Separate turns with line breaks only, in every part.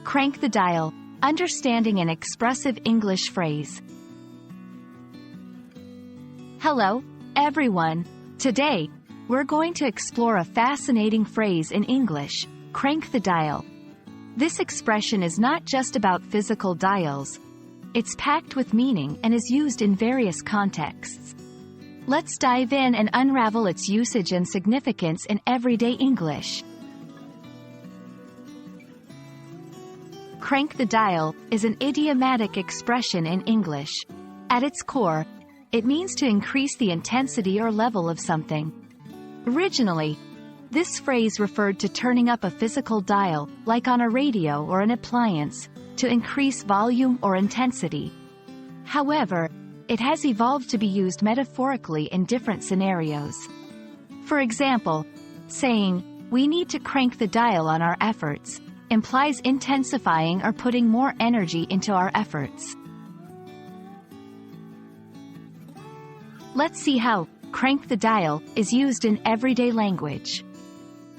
Crank the dial. Understanding an expressive English phrase. Hello, everyone. Today, we're going to explore a fascinating phrase in English, crank the dial. This expression is not just about physical dials. It's packed with meaning and is used in various contexts. Let's dive in and unravel its usage and significance in everyday English. Crank the dial is an idiomatic expression in English. At its core, it means to increase the intensity or level of something. Originally, this phrase referred to turning up a physical dial, like on a radio or an appliance, to increase volume or intensity. However, it has evolved to be used metaphorically in different scenarios. For example, saying, "We need to crank the dial on our efforts," implies intensifying or putting more energy into our efforts. Let's see how crank the dial is used in everyday language.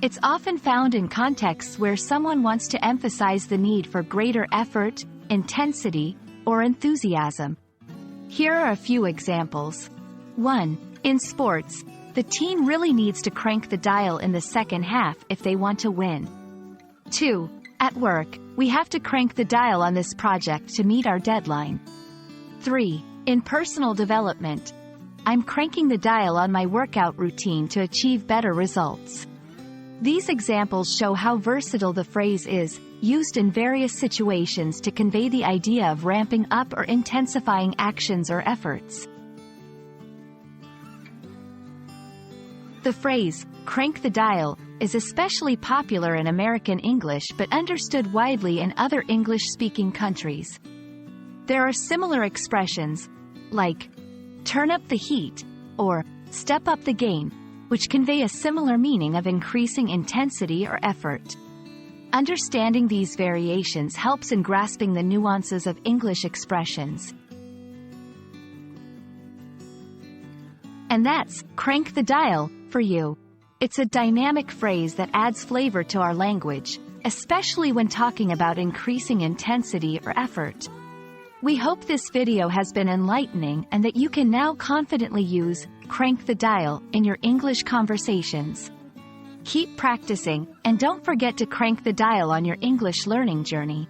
It's often found in contexts where someone wants to emphasize the need for greater effort, intensity, or enthusiasm. Here are a few examples. 1. In sports, the team really needs to crank the dial in the second half if they want to win. 2. At work, we have to crank the dial on this project to meet our deadline. 3. In personal development, I'm cranking the dial on my workout routine to achieve better results. These examples show how versatile the phrase is, used in various situations to convey the idea of ramping up or intensifying actions or efforts. The phrase, crank the dial, is especially popular in American English but understood widely in other English-speaking countries. There are similar expressions, like, turn up the heat, or step up the game, which convey a similar meaning of increasing intensity or effort. Understanding these variations helps in grasping the nuances of English expressions. And that's crank the dial for you. It's a dynamic phrase that adds flavor to our language, especially when talking about increasing intensity or effort. We hope this video has been enlightening and that you can now confidently use crank the dial in your English conversations. Keep practicing, and don't forget to crank the dial on your English learning journey.